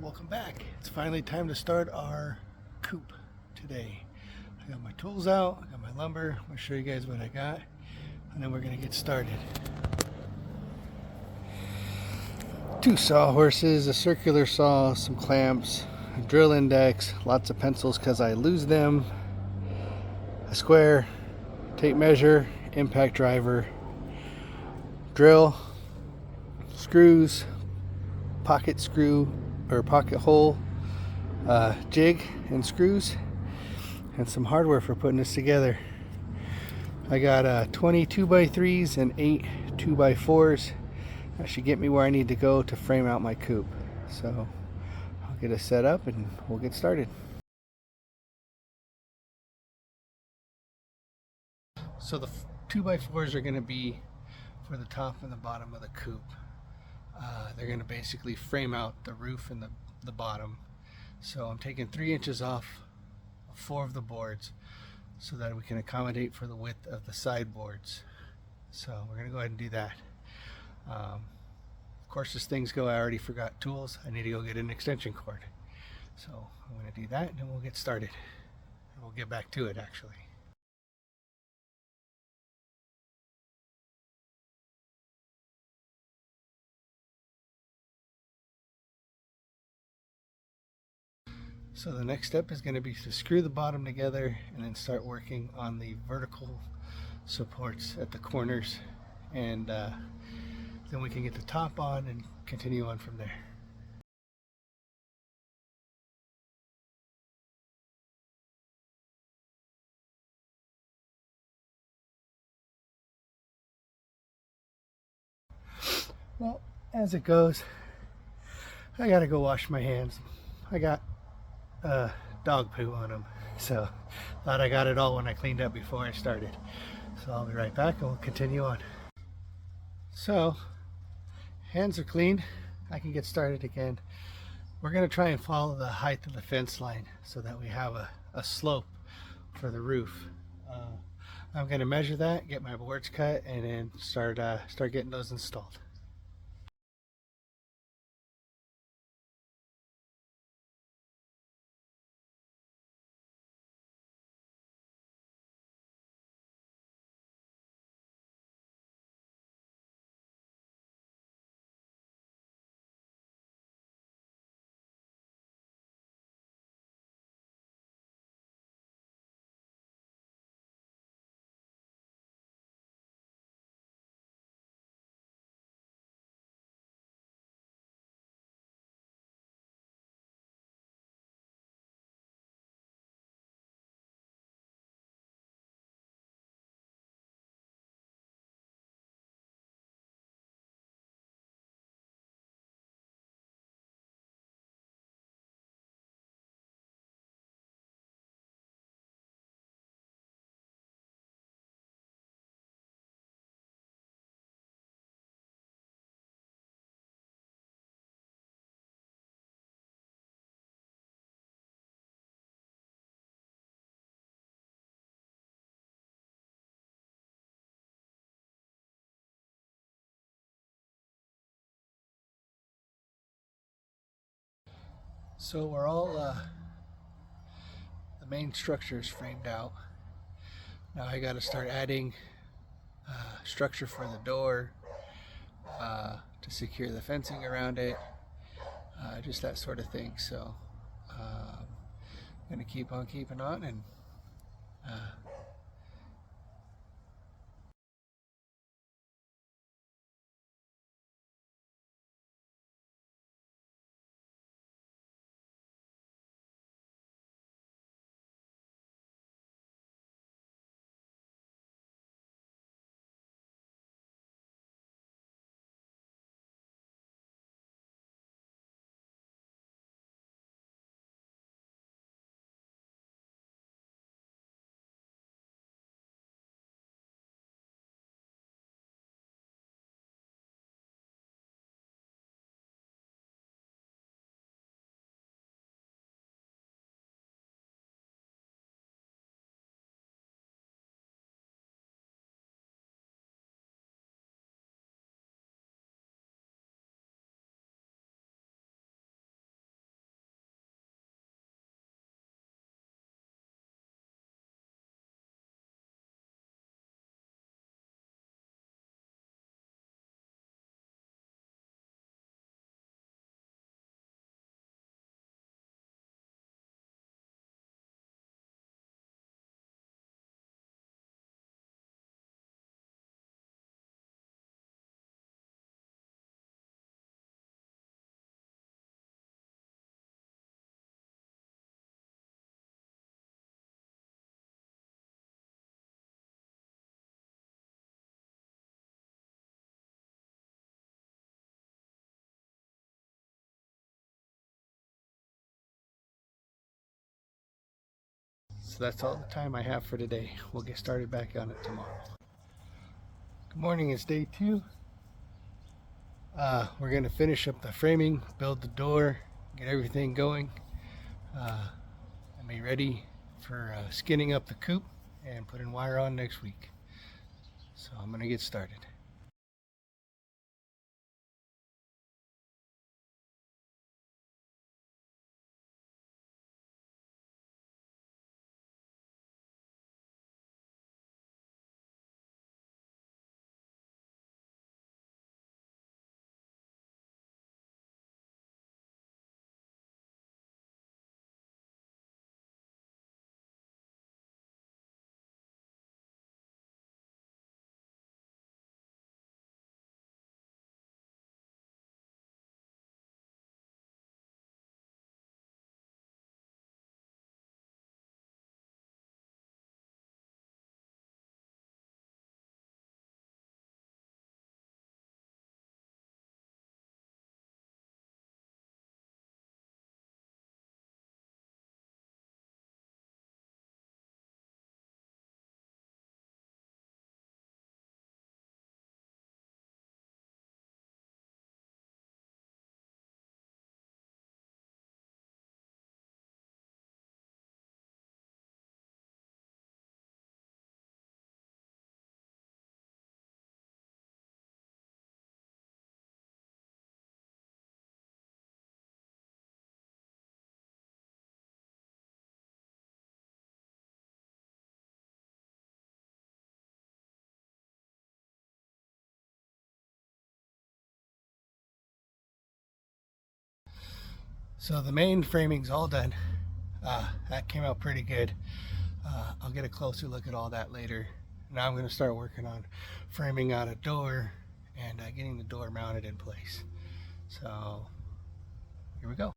Welcome back. It's finally time to start our coop today. I got my tools out, I got my lumber. I'm going to show you guys what I got, and then we're going to get started. Two sawhorses, a circular saw, some clamps, a drill index, lots of pencils because I lose them, a square, tape measure, impact driver, drill, screws, pocket screw or pocket hole, jig and screws, and some hardware for putting this together. I got 20 2x3s and 8 2x4s. That should get me where I need to go to frame out my coop. So I'll get it set up and we'll get started. So the 2x4s are going to be for the top and the bottom of the coop. They're going to basically frame out the roof and the bottom. So I'm taking 3 inches off 4 of the boards so that we can accommodate for the width of the sideboards. So we're going to go ahead and do that. Of course, as things go, I already forgot tools. I need to go get an extension cord. So I'm going to do that and then we'll get started. And we'll get back to it actually. So the next step is going to be to screw the bottom together and then start working on the vertical supports at the corners, and then we can get the top on and continue on from there. Well, as it goes, I gotta go wash my hands. I got dog poo on them, so thought I got it all when I cleaned up before I started. So I'll be right back and we'll continue on. So hands are clean. I can get started again. We're going to try and follow the height of the fence line so that we have a slope for the roof. I'm going to measure that, get my boards cut, and then start getting those installed. So we're all, the main structure is framed out. Now I got to start adding structure for the door, to secure the fencing around it, just that sort of thing. So I'm going to keep on keeping on, and So that's all the time I have for today. We'll get started back on it tomorrow. Good morning, it's day 2. We're going to finish up the framing, build the door, get everything going, and be ready for skinning up the coop and putting wire on next week. So I'm going to get started. So the main framing's all done. That came out pretty good. I'll get a closer look at all that later. Now I'm going to start working on framing out a door and getting the door mounted in place. So here we go.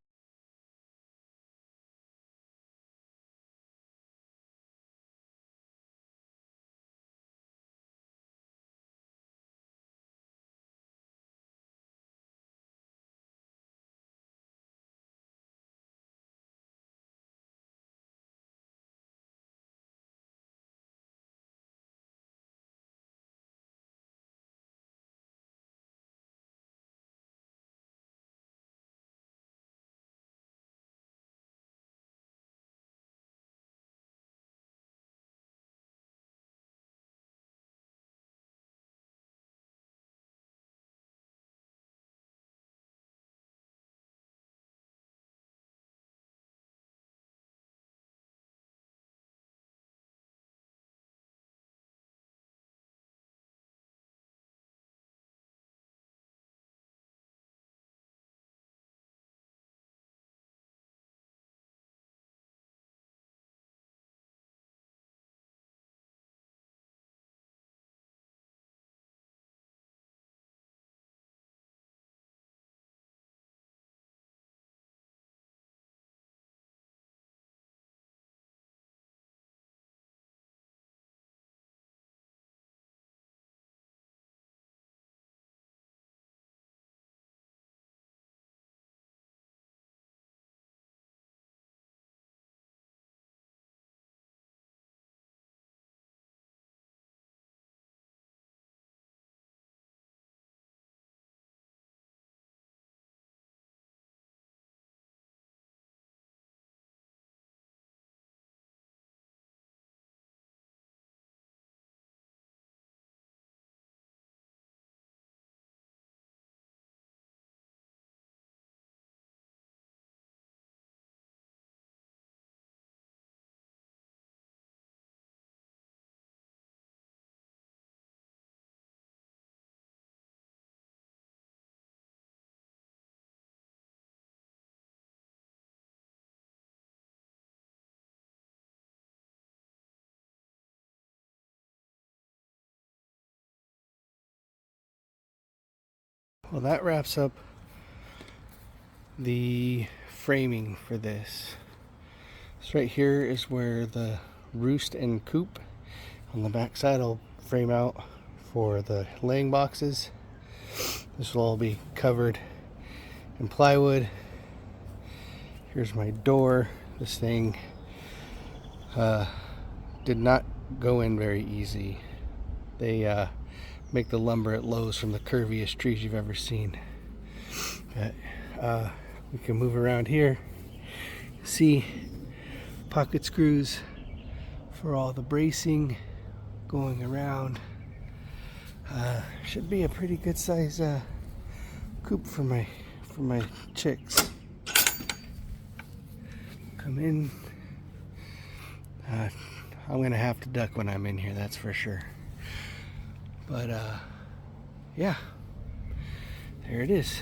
Well, that wraps up the framing for this. So right here is where the roost and coop on the back side will frame out for the laying boxes. This will all be covered in plywood. Here's my door. This thing Did not go in very easy. They make the lumber at Lowe's from the curviest trees you've ever seen. But, we can move around here. See pocket screws for all the bracing going around. Should be a pretty good size coop for my chicks. Come in. I'm gonna have to duck when I'm in here, that's for sure. But yeah, there it is.